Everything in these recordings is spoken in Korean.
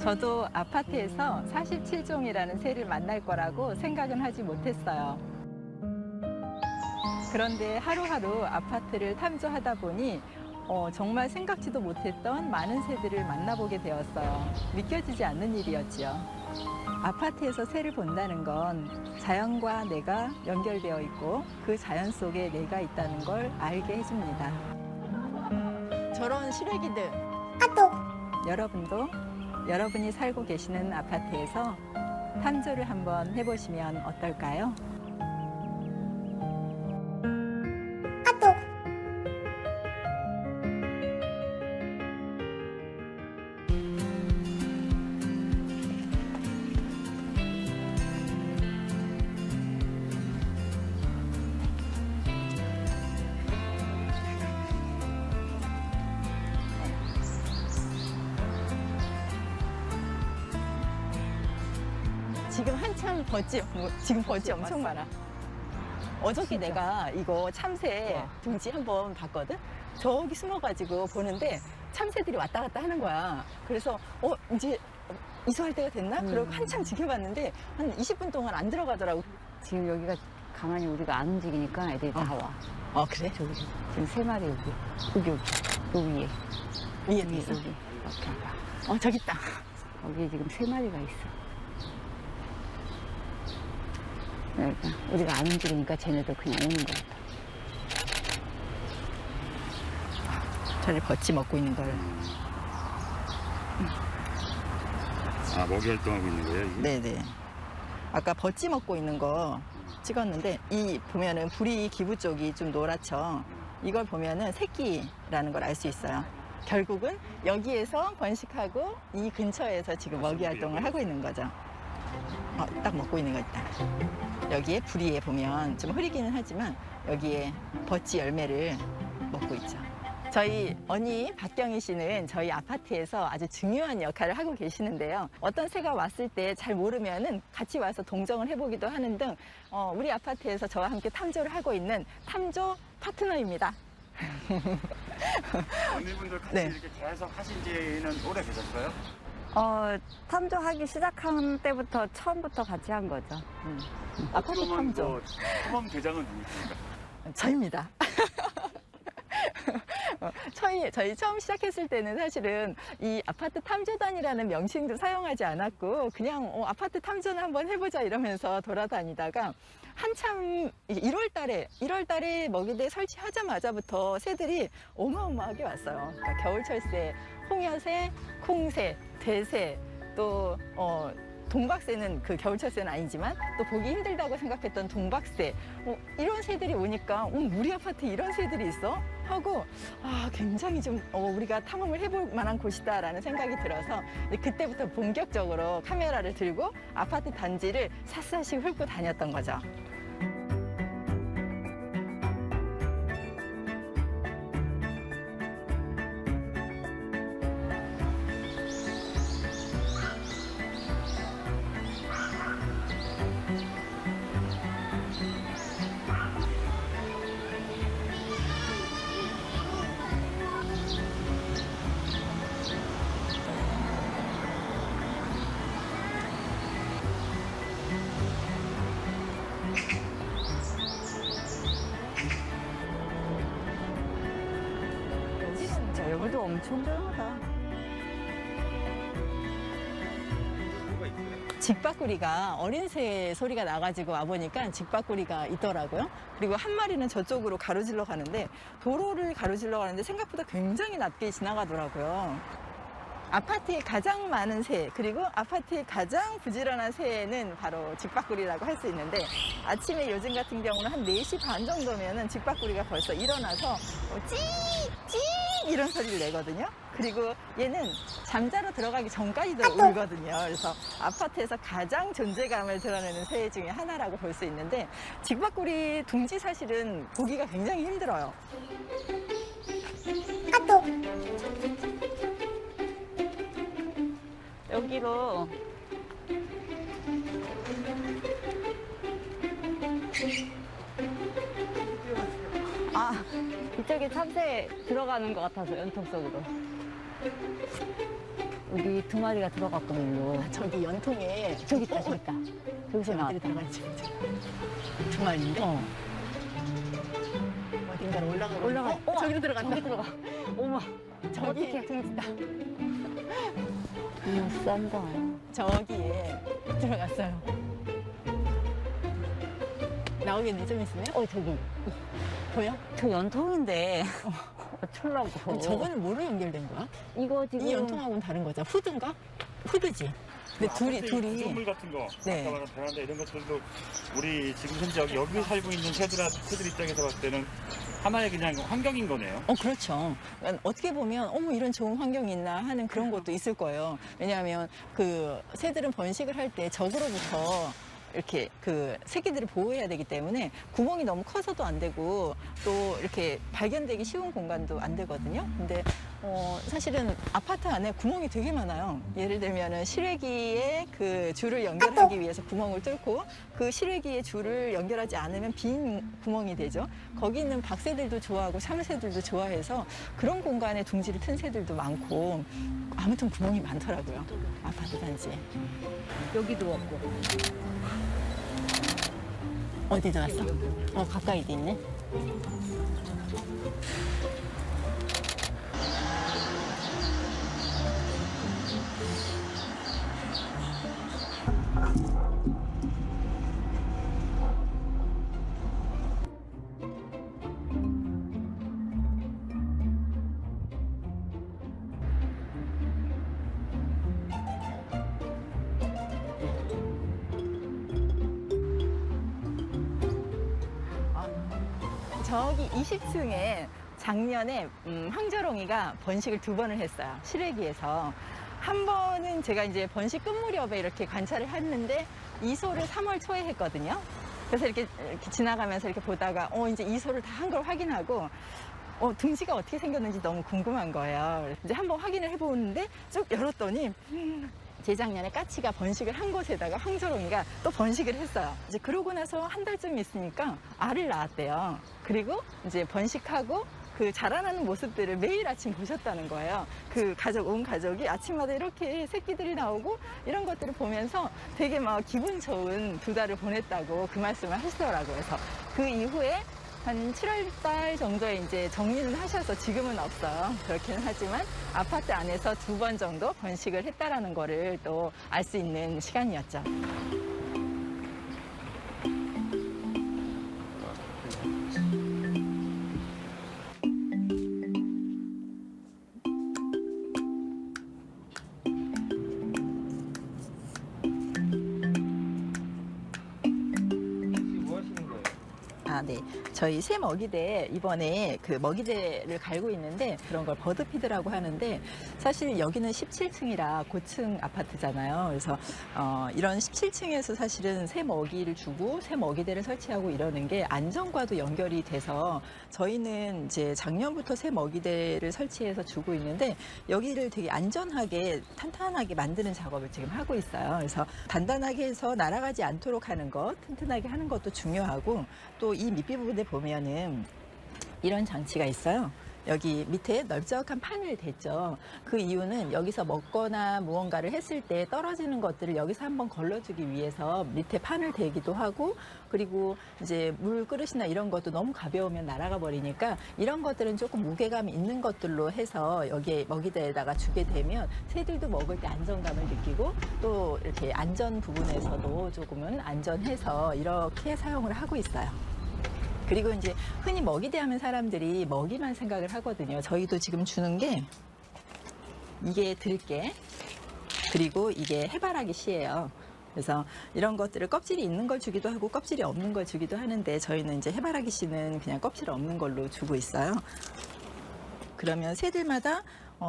저도 아파트에서 47종이라는 새를 만날 거라고 생각은 하지 못했어요. 그런데 하루하루 아파트를 탐조하다 보니 정말 생각지도 못했던 많은 새들을 만나보게 되었어요. 믿겨지지 않는 일이었지요. 아파트에서 새를 본다는 건 자연과 내가 연결되어 있고 그 자연 속에 내가 있다는 걸 알게 해줍니다. 저런 시래기들. 여러분도 여러분이 살고 계시는 아파트에서 탐조를 한번 해보시면 어떨까요? 지금 한참 지금 버찌 엄청 많아. 어저께 진짜? 내가 이거 참새 와. 둥지 한번 봤거든? 저기 숨어가지고 보는데 참새들이 왔다 갔다 하는 거야. 그래서 이제 이수할 때가 됐나? 그러고 한참 지켜봤는데 한 20분 동안 안 들어가더라고. 지금 여기가 가만히 우리가 안 움직이니까 애들이 다 와. 그래? 저기 지금 3마리 여기 요 위에 위에도 있어? 여기 이렇게 봐. 저기 있다. 여기 지금 3마리가 있어. 그러니까 우리가 안 움직이니까 쟤네도 그냥 오는 거 같아. 저리 버찌 먹고 있는 걸. 먹이 활동하고 있는 거예요? 이게? 네네. 아까 버찌 먹고 있는 거 찍었는데 이 보면은 부리 기부 쪽이 좀 노랗죠. 이걸 보면은 새끼라는 걸 알 수 있어요. 결국은 여기에서 번식하고 이 근처에서 지금 먹이 활동을 하고 있는 거죠. 딱 먹고 있는 거 있다. 여기에 부리에 보면 좀 흐리기는 하지만 여기에 버찌 열매를 먹고 있죠. 저희 언니 박경희 씨는 저희 아파트에서 아주 중요한 역할을 하고 계시는데요. 어떤 새가 왔을 때 잘 모르면은 같이 와서 동정을 해보기도 하는 등 우리 아파트에서 저와 함께 탐조를 하고 있는 탐조 파트너입니다. 언니분들 같이 네. 이렇게 계속 하신 지는 오래 되셨어요? 탐조하기 시작한 때부터 처음부터 같이 한 거죠. 아파트 그러면 탐조. 탐험 대장은 누구십니까? 저입니다. 저희 처음 시작했을 때는 사실은 이 아파트 탐조단이라는 명칭도 사용하지 않았고 그냥 아파트 탐조는 한번 해보자 이러면서 돌아다니다가 한참 1월 달에 먹이대 설치하자마자부터 새들이 어마어마하게 왔어요. 그러니까 겨울철새, 홍여새, 콩새, 대새, 또 동박새는 그 겨울철새는 아니지만 또 보기 힘들다고 생각했던 동박새 이런 새들이 오니까 우리 아파트에 이런 새들이 있어? 하고 굉장히 좀 우리가 탐험을 해볼 만한 곳이다라는 생각이 들어서 그때부터 본격적으로 카메라를 들고 아파트 단지를 샅샅이 훑고 다녔던 거죠. 진짜 여기도 엄청 조용하다. 직박구리가 어린 새 소리가 나가지고 와보니까 직박구리가 있더라고요. 그리고 한 마리는 저쪽으로 가로질러 가는데 도로를 가로질러 가는데 생각보다 굉장히 낮게 지나가더라고요. 아파트에 가장 많은 새 그리고 아파트에 가장 부지런한 새는 바로 직박구리라고 할 수 있는데 아침에 요즘 같은 경우는 한 4시 반 정도면은 직박구리가 벌써 일어나서 찌 이런 소리를 내거든요. 그리고 얘는 잠자러 들어가기 전까지도 울거든요. 그래서 아파트에서 가장 존재감을 드러내는 새 중에 하나라고 볼 수 있는데 직박구리 둥지 사실은 보기가 굉장히 힘들어요. 여기로 이쪽에 참새 들어가는 것 같아서 연통 속으로. 여기 두 마리가 들어갔거든요. 저기 연통에 저기 있다, 저기 있다. 저기서 나왔다. 어디 들어갔지? 두 마리인데? 어딘가로 올라가. 저기로 들어간다. 저기 들어가. 어머, 저기 어떡해. 저기 있다. 싼다. 저기에 들어갔어요. 나오겠네, 좀 있으면? 저기. 보여? 저 연통인데. 어쩌려고. 저거는 뭐로 연결된 거야? 이거 지금. 이 연통하고는 다른 거죠? 후드인가? 후드지. 근데 둘이 구조물 같은 거, 네. 아까 말한 베란다 이런 것들도 우리 지금 현재 여기 살고 있는 새들 입장에서 봤을 때는 하나의 그냥 환경인 거네요. 그렇죠. 어떻게 보면 어머 이런 좋은 환경이 있나 하는 그런 것도 있을 거예요. 왜냐하면 그 새들은 번식을 할 때 적으로부터 이렇게 그 새끼들을 보호해야 되기 때문에 구멍이 너무 커서도 안 되고 또 이렇게 발견되기 쉬운 공간도 안 되거든요. 근데 사실은 아파트 안에 구멍이 되게 많아요. 예를 들면은 실외기에 그 줄을 연결하기 위해서 구멍을 뚫고 그 실외기에 줄을 연결하지 않으면 빈 구멍이 되죠. 거기 있는 박새들도 좋아하고 참새들도 좋아해서 그런 공간에 둥지를 튼 새들도 많고 아무튼 구멍이 많더라고요. 아파트 단지에. 여기도 없고. 어디 들어갔어? 가까이도 있네. 저기 20층에 작년에 황조롱이가 번식을 2번을 했어요. 실외기에서. 한 번은 제가 이제 번식 끝 무렵에 이렇게 관찰을 했는데 이소를 3월 초에 했거든요. 그래서 이렇게 지나가면서 이렇게 보다가 이제 이소를 다 한 걸 확인하고 둥지가 어떻게 생겼는지 너무 궁금한 거예요. 이제 한번 확인을 해보는데 쭉 열었더니 재작년에 까치가 번식을 한 곳에다가 황조롱이가 또 번식을 했어요. 이제 그러고 나서 한 달쯤 있으니까 알을 낳았대요. 그리고 이제 번식하고 그 자라나는 모습들을 매일 아침 보셨다는 거예요. 그 가족, 온 가족이 아침마다 이렇게 새끼들이 나오고 이런 것들을 보면서 되게 막 기분 좋은 2달을 보냈다고 그 말씀을 하시더라고요. 그래서 그 이후에 한 7월 달 정도에 이제 정리는 하셔서 지금은 없어요. 그렇기는 하지만 아파트 안에서 2번 정도 번식을 했다라는 거를 또 알 수 있는 시간이었죠. 네. 저희 새 먹이대 이번에 그 먹이대를 갈고 있는데 그런 걸 버드피드라고 하는데 사실 여기는 17층이라 고층 아파트잖아요. 그래서 이런 17층에서 사실은 새 먹이를 주고 새 먹이대를 설치하고 이러는 게 안전과도 연결이 돼서 저희는 이제 작년부터 새 먹이대를 설치해서 주고 있는데 여기를 되게 안전하게 탄탄하게 만드는 작업을 지금 하고 있어요. 그래서 단단하게 해서 날아가지 않도록 하는 것, 튼튼하게 하는 것도 중요하고 또 이 밑에 부분에 보면은 이런 장치가 있어요. 여기 밑에 넓적한 판을 댔죠. 그 이유는 여기서 먹거나 무언가를 했을 때 떨어지는 것들을 여기서 한번 걸러주기 위해서 밑에 판을 대기도 하고 그리고 이제 물 그릇이나 이런 것도 너무 가벼우면 날아가 버리니까 이런 것들은 조금 무게감 있는 것들로 해서 여기에 먹이대에다가 주게 되면 새들도 먹을 때 안정감을 느끼고 또 이렇게 안전 부분에서도 조금은 안전해서 이렇게 사용을 하고 있어요. 그리고 이제 흔히 먹이대 하면 사람들이 먹이만 생각을 하거든요. 저희도 지금 주는 게 이게 들깨 그리고 이게 해바라기 씨예요. 그래서 이런 것들을 껍질이 있는 걸 주기도 하고 껍질이 없는 걸 주기도 하는데 저희는 이제 해바라기 씨는 그냥 껍질 없는 걸로 주고 있어요. 그러면 새들마다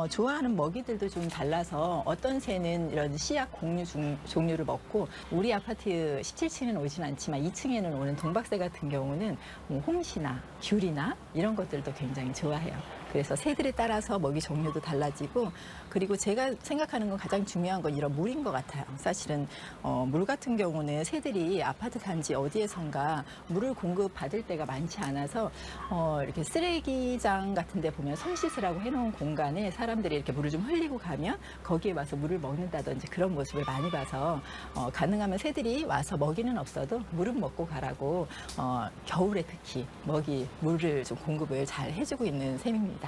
좋아하는 먹이들도 좀 달라서 어떤 새는 이런 씨앗 곡류 종류를 먹고 우리 아파트 17층에는 오진 않지만 2층에는 오는 동박새 같은 경우는 뭐 홍시나 귤이나 이런 것들도 굉장히 좋아해요. 그래서 새들에 따라서 먹이 종류도 달라지고 그리고 제가 생각하는 건 가장 중요한 건 이런 물인 것 같아요. 사실은 물 같은 경우는 새들이 아파트 단지 어디에선가 물을 공급받을 때가 많지 않아서 이렇게 쓰레기장 같은 데 보면 손 씻으라고 해놓은 공간에 사람들이 이렇게 물을 좀 흘리고 가면 거기에 와서 물을 먹는다든지 그런 모습을 많이 봐서 가능하면 새들이 와서 먹이는 없어도 물은 먹고 가라고 겨울에 특히 물을 좀 공급을 잘 해주고 있는 셈입니다.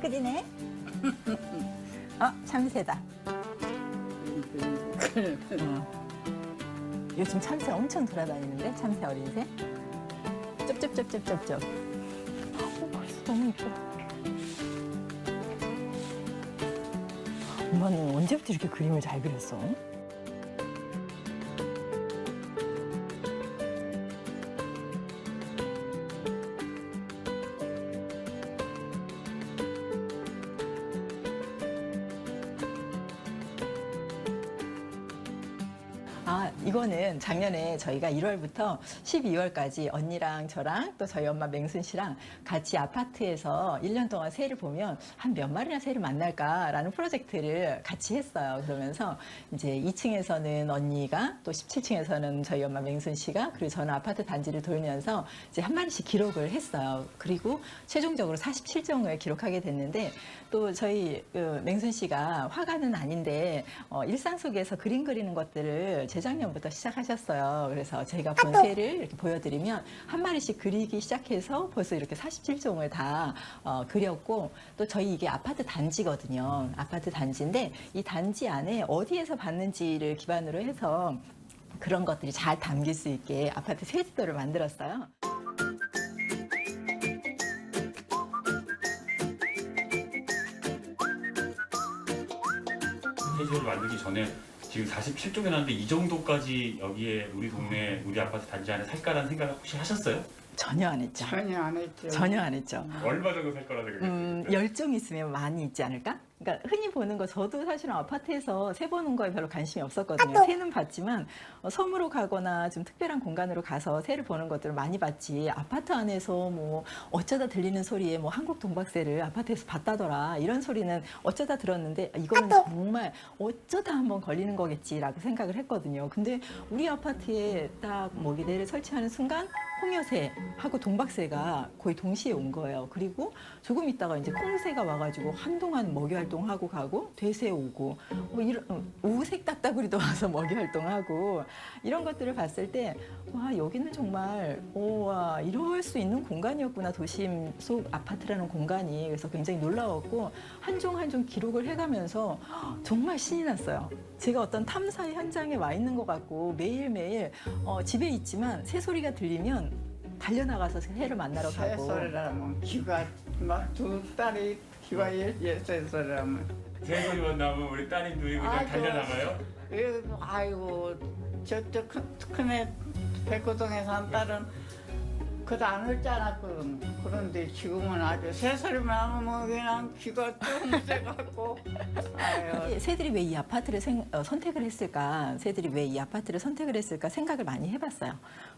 끓이네. 참새다. 요즘 참새 엄청 돌아다니는데 참새 어린새. 쩝쩝쩝쩝쩝쩝. 벌써 너무 이뻐. 엄마는 언제부터 이렇게 그림을 잘 그렸어? 이거는 작년에 저희가 1월부터 12월까지 언니랑 저랑 또 저희 엄마 맹순 씨랑 같이 아파트에서 1년 동안 새를 보면 한 몇 마리나 새를 만날까라는 프로젝트를 같이 했어요. 그러면서 이제 2층에서는 언니가 또 17층에서는 저희 엄마 맹순 씨가 그리고 저는 아파트 단지를 돌면서 이제 한 마리씩 기록을 했어요. 그리고 최종적으로 47종을 기록하게 됐는데 또 저희 맹순 씨가 화가는 아닌데 일상 속에서 그림 그리는 것들을 재작년부터 시작하셨어요. 그래서 제가 본 새를 이렇게 보여드리면 한 마리씩 그리기 시작해서 벌써 이렇게 47종을 다 그렸고 또 저희 이게 아파트 단지거든요. 아파트 단지인데 이 단지 안에 어디에서 봤는지를 기반으로 해서 그런 것들이 잘 담길 수 있게 아파트 새지도를 만들었어요. 새지도를 만들기 전에 지금 47종이 나는데 이 정도까지 여기에 우리 동네 우리 아파트 단지 안에 살까라는 생각을 혹시 하셨어요? 전혀 안 했죠. 전혀 안 했죠. 전혀 안 했죠. 얼마 정도 살 거라 생각했어요? 10종 있으면 많이 있지 않을까? 그러니까 흔히 보는 거 저도 사실은 아파트에서 새 보는 거에 별로 관심이 없었거든요. 새는 봤지만 섬으로 가거나 좀 특별한 공간으로 가서 새를 보는 것들을 많이 봤지 아파트 안에서 뭐 어쩌다 들리는 소리에 뭐 한국 동박새를 아파트에서 봤다더라 이런 소리는 어쩌다 들었는데 이거는 정말 어쩌다 한번 걸리는 거겠지라고 생각을 했거든요. 근데 우리 아파트에 딱 먹이대를 설치하는 순간 홍여새하고 동박새가 거의 동시에 온 거예요. 그리고 조금 있다가 이제 콩새가 와가지고 한동안 먹이 활동하고 가고 돼새 오고 뭐 이런 우색 딱따구리도 와서 먹이 활동하고 이런 것들을 봤을 때 와 여기는 정말 와 이럴 수 있는 공간이었구나 도심 속 아파트라는 공간이 그래서 굉장히 놀라웠고 한 종 한 종 기록을 해가면서 정말 신이 났어요. 제가 어떤 탐사 현장에 와 있는 것 같고 매일매일 집에 있지만 새 소리가 들리면 달려나가서 새를 만나러 새 가고 소리라면 귀가 막 두 딸이 귀가 새 소리라면 새 소리만 나면 우리 따님들이 그냥 아이고. 달려나가요? 아이고 저쪽 큰애 백호동에 산 딸은 그도 안 울지 않았거든. 그런데 지금은 아주 새 소리만 하면 그냥 귀가 쫑 새갖고 아유. 새들이 왜 이 아파트를 선택을 했을까? 새들이 왜 이 아파트를 선택을 했을까? 생각을 많이 해봤어요.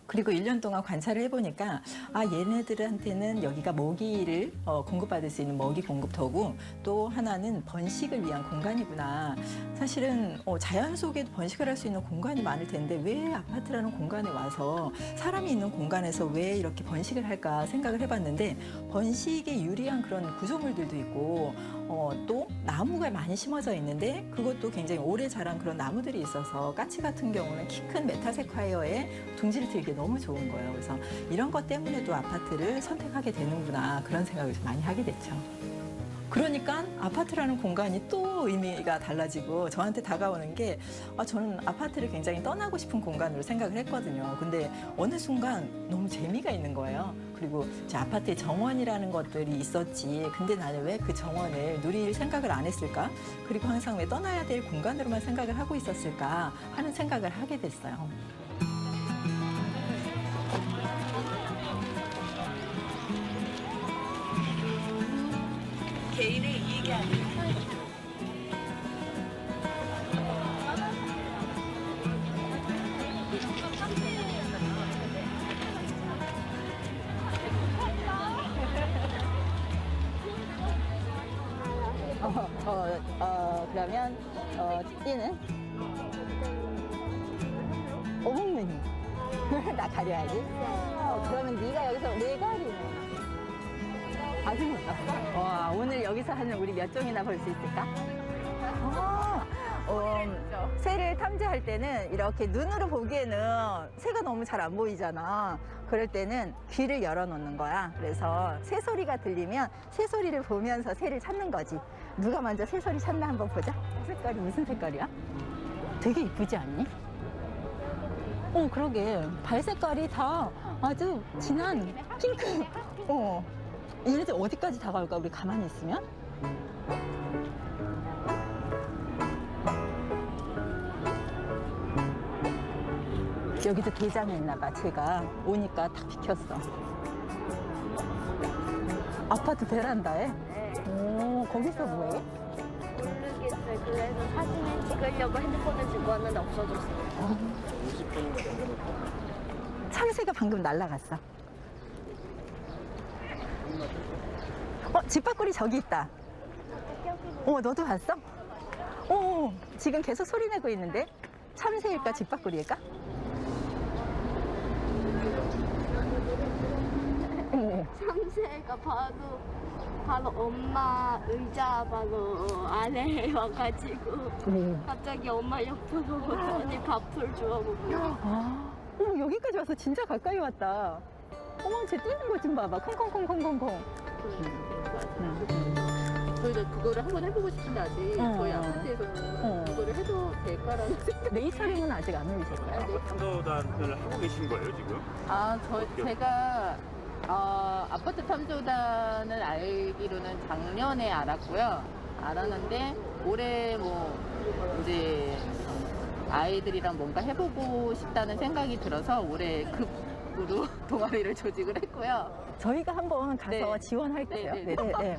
그리고 1년 동안 관찰을 해보니까 얘네들한테는 여기가 먹이를 공급받을 수 있는 먹이 공급터고 또 하나는 번식을 위한 공간이구나. 사실은 자연 속에도 번식을 할 수 있는 공간이 많을 텐데 왜 아파트라는 공간에 와서 사람이 있는 공간에서 왜 이렇게 번식을 할까 생각을 해봤는데 번식에 유리한 그런 구조물들도 있고 또 나무가 많이 심어져 있는데 그것도 굉장히 오래 자란 그런 나무들이 있어서 까치 같은 경우는 키 큰 메타세콰이어에 둥지를 트이기 너무 좋은 거예요. 그래서 이런 것 때문에도 아파트를 선택하게 되는구나 그런 생각을 좀 많이 하게 됐죠. 그러니까 아파트라는 공간이 또 의미가 달라지고 저한테 다가오는 게 저는 아파트를 굉장히 떠나고 싶은 공간으로 생각을 했거든요. 근데 어느 순간 너무 재미가 있는 거예요. 그리고 제 아파트에 정원이라는 것들이 있었지. 근데 나는 왜 그 정원을 누릴 생각을 안 했을까? 그리고 항상 왜 떠나야 될 공간으로만 생각을 하고 있었을까 하는 생각을 하게 됐어요. 개인의 이익이 아니라 그러면 얘는 어묵면이 나 가려야지. 그러면 네가 여기서 네 가리네. 아직 못 봤어? 와, 오늘 여기서 하는 우리 몇 종이나 볼 수 있을까? 새를 탐지할 때는 이렇게 눈으로 보기에는 새가 너무 잘 안 보이잖아. 그럴 때는 귀를 열어놓는 거야. 그래서 새소리가 들리면 새소리를 보면서 새를 찾는 거지. 누가 먼저 새소리 찾나 한번 보자. 색깔이 무슨 색깔이야? 되게 이쁘지 않니? 그러게. 발 색깔이 다 아주 진한 핑크. 얘네들 어디까지 다가올까? 우리 가만히 있으면? 여기도 대장했나 봐. 제가 오니까 딱 비켰어. 아파트 베란다에? 오, 거기서 뭐해? 모르겠어요. 그래서 사진을 찍으려고 핸드폰을 들고 왔는데 없어졌어요. 참새가 방금 날아갔어. 집 밖구리 저기 있다. 너도 봤어? 지금 계속 소리 내고 있는데? 참새일까, 집 밖구리일까? 참새가 바로 엄마 의자 바로 안에 와가지고 갑자기 엄마 옆으로 오더니 밥을 주워먹고. 여기까지 와서 진짜 가까이 왔다. 쟤 뛰는 거 좀 봐봐. 콩콩콩콩콩콩. 저희도 그거를 한번 해보고 싶은데 아직 저희 아파트에서는 그거를 해도 될까라는 생각. 네이처링은 아직 안 올리셨어요? 탐조단을 하고 계신 거예요, 지금? 제가 아파트 탐조단을 알기로는 작년에 알았는데 올해 이제 아이들이랑 뭔가 해보고 싶다는 생각이 들어서 올해 급으로 동아리를 조직을 했고요. 저희가 한번 가서 네. 지원할게요. 네. 그래서 네.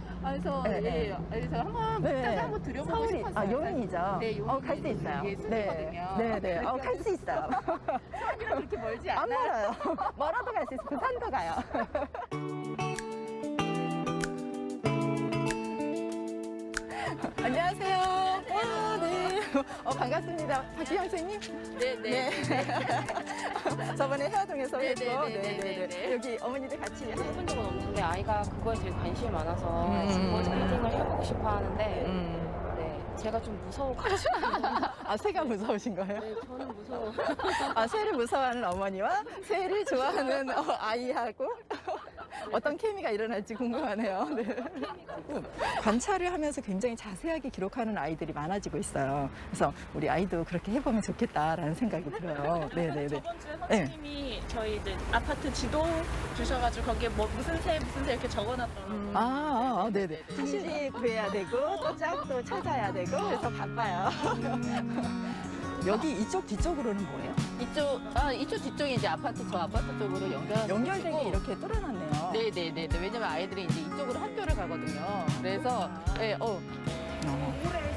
그래서 한번 네. 문자를 한번 드려보고 서울이 싶었어요. 용인이죠? 네, 용인이 갈 수 있어요. 이게 순이거든요. 네. 갈 수 있어요. 수원이랑 그렇게 멀지 안 않아요. 멀어요. 멀어도 갈 수 있어요. 부산도 가요. 안녕하세요. 네. 반갑습니다. 박지영 선생님? 네. 저번에 해화동에서 네, 뵙고. 네. 여기 어머니들 같이 해본 적은 없는데 아이가 그거에 되게 관심이 많아서 음. 보딩을 해보고 싶어 하는데 네, 제가 좀 무서워가지고 새가 무서우신 거예요? 네, 저는 무서워. 새를 무서워하는 어머니와 새를 좋아하는 아이하고 어떤 케미가 일어날지 궁금하네요. 네. 관찰을 하면서 굉장히 자세하게 기록하는 아이들이 많아지고 있어요. 그래서 우리 아이도 그렇게 해보면 좋겠다라는 생각이 들어요. 네네네. 저번 주에 선생님이 저희 이제 아파트 지도 주셔가지고 거기에 무슨 새 이렇게 적어놨더라고요. 네네. 사실이 구해야 되고 또 짝도 찾아야 되고 그래서 바빠요. 여기 이쪽 뒤쪽으로는 뭐예요? 이쪽 뒤쪽이 이제 저 아파트 쪽으로 연결된 게 이렇게 뚫어놨네요. 네네네. 왜냐면 아이들이 이제 이쪽으로 학교를 가거든요. 그래서 올해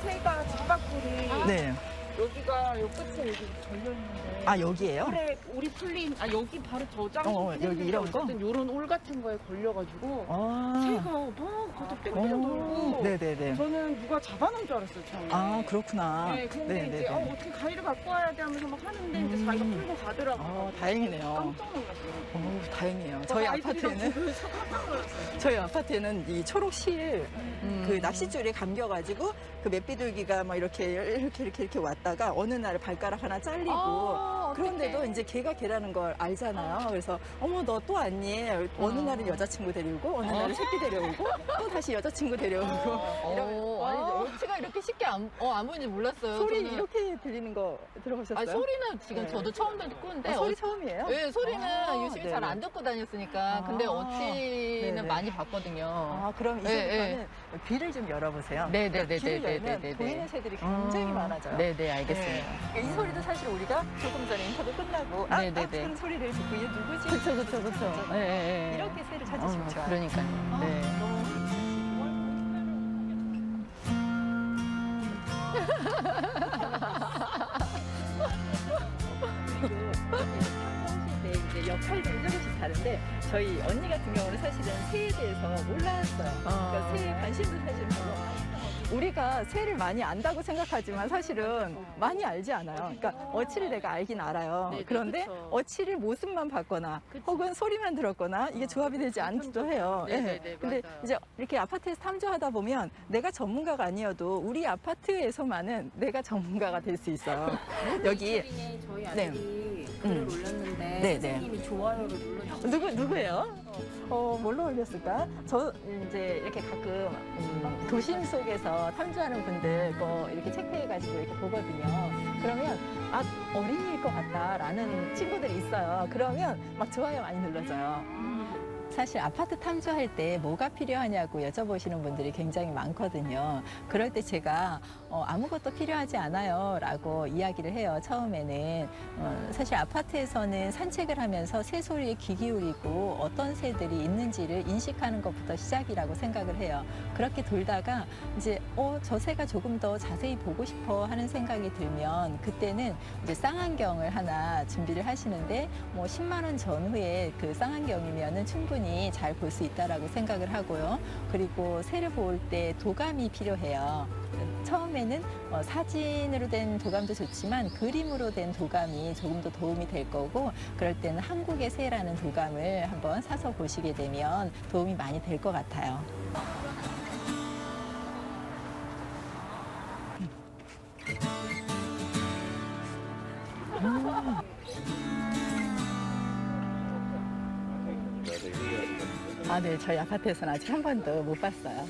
새가 집 밖으로 네. 여기가 요 끝에 여기 절려 있는데. 여기에요? 올해 우리 풀린 여기 바로 저 여기 이런 거? 요런 올 같은 거에 걸려가지고 아. 새가 막 거듭 땡겨 돌고. 네네네. 저는 누가 잡아놓은 줄 알았어요 처음에. 그렇구나. 네, 근데 이제 어떻게 가위를 갖고 와야 돼 하면서 막 하는데 이제 자기가 풀고 가더라고요. 다행이네요. 깜짝 놀랐어요. 다행이에요. 저희 아파트에는 깜짝 놀랐어요. 저희 아파트에는 이 초록실 그 낚싯줄에 감겨가지고 그 맷비둘기가 막 이렇게 왔다가 어느 날 발가락 하나 잘리고 그런데도 이제 걔가 걔라는 걸 알잖아요. 그래서 어머 너 또 왔니? 어느 날은 여자친구 데려오고 어느 날은 새끼 데려오고 또 다시 여자친구 데려오고 아니, 여치가 이렇게 쉽게 안 보이는지 몰랐어요. 소리 저는. 이렇게 들리는 거 들어보셨어요? 아니, 소리는 지금 네. 저도 처음 듣고인데. 소리 처음이에요? 네, 소리는 아, 유심히 네네. 잘 안 듣고 다녔으니까. 근데 아, 어치는 네네. 많이 봤거든요. 아, 그럼 이 네, 소리는 귀를 좀 열어보세요. 네네네네네네. 귀를 열면 보이는 새들이 굉장히 많아져요. 네네, 알겠습니다. 네. 이 소리도 사실 우리가 조금 전에 인터뷰 끝나고 네네네. 그런 소리를 듣고 얘 누구지? 그쵸. 네. 이렇게 새를 찾으시면 좋아요. 그러니까요. 네. 네, 이제 역할들이 조금씩 다른데 저희 언니 같은 경우는 사실은 새에 대해서 몰랐어요. 그러니까 새에 관심도 사실 별로 없어요. 우리가 새를 많이 안다고 생각하지만 사실은 많이 알지 않아요. 그러니까 어치를 내가 알긴 알아요. 네네, 그런데 그쵸. 어치를 모습만 봤거나 혹은 소리만 들었거나 이게 조합이 되지 않기도 해요. 네네네, 예. 근데 맞아요. 이제 이렇게 아파트에서 탐조하다 보면 내가 전문가가 아니어도 우리 아파트에서만은 내가 전문가가 될 수 있어요. 여기 저희 네. 아들이 글을 음. 올렸는데 네, 선생님이 좋아요를 눌러주셨어요. 누구예요? 뭘로 올렸을까? 저 이제 이렇게 가끔 도심 속에서 탐주하는 분들 거 이렇게 체크해가지고 이렇게 보거든요. 그러면 어린이일 것 같다라는 친구들이 있어요. 그러면 막 좋아요 많이 눌러줘요. 사실 아파트 탐주할 때 뭐가 필요하냐고 여쭤보시는 분들이 굉장히 많거든요. 그럴 때 제가 아무것도 필요하지 않아요 라고 이야기를 해요. 처음에는 사실 아파트에서는 산책을 하면서 새소리에 귀 기울이고 어떤 새들이 있는지를 인식하는 것부터 시작이라고 생각을 해요. 그렇게 돌다가 이제 저 새가 조금 더 자세히 보고 싶어 하는 생각이 들면 그때는 이제 쌍안경을 하나 준비를 하시는데 뭐 10만 원 전후에 그 쌍안경이면은 충분히 잘 볼 수 있다라고 생각을 하고요. 그리고 새를 볼 때 도감이 필요해요. 처음에는 사진으로 된 도감도 좋지만 그림으로 된 도감이 조금 더 도움이 될 거고 그럴 때는 한국의 새라는 도감을 한번 사서 보시게 되면 도움이 많이 될 것 같아요. 네, 저희 아파트에서는 아직 한 번도 못 봤어요.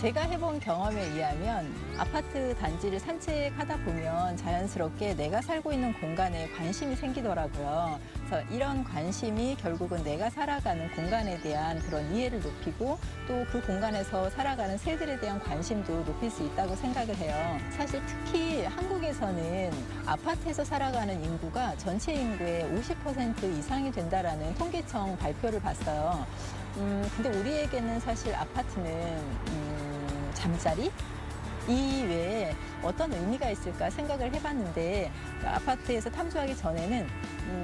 제가 해본 경험에 의하면 아파트 단지를 산책하다 보면 자연스럽게 내가 살고 있는 공간에 관심이 생기더라고요. 그래서 이런 관심이 결국은 내가 살아가는 공간에 대한 그런 이해를 높이고 또 그 공간에서 살아가는 새들에 대한 관심도 높일 수 있다고 생각을 해요. 사실 특히 한국에서는 아파트에서 살아가는 인구가 전체 인구의 50% 이상이 된다라는 통계청 발표를 봤어요. 근데 우리에게는 사실 아파트는 잠자리 이외에 어떤 의미가 있을까 생각을 해봤는데 아파트에서 탐주하기 전에는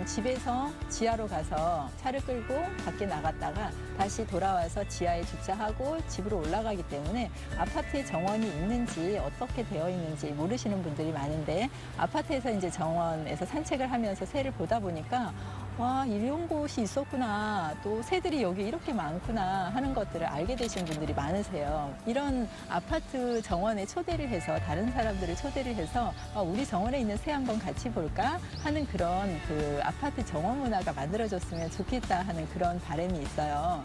집에서 지하로 가서 차를 끌고 밖에 나갔다가 다시 돌아와서 지하에 주차하고 집으로 올라가기 때문에 아파트에 정원이 있는지 어떻게 되어 있는지 모르시는 분들이 많은데 아파트에서 이제 정원에서 산책을 하면서 새를 보다 보니까 와, 이런 곳이 있었구나. 또 새들이 여기 이렇게 많구나 하는 것들을 알게 되신 분들이 많으세요. 이런 아파트 정원에 초대를 해서 다른 사람들을 초대를 해서 우리 정원에 있는 새 한번 같이 볼까 하는 그런 그 아파트 정원 문화가 만들어졌으면 좋겠다 하는 그런 바람이 있어요.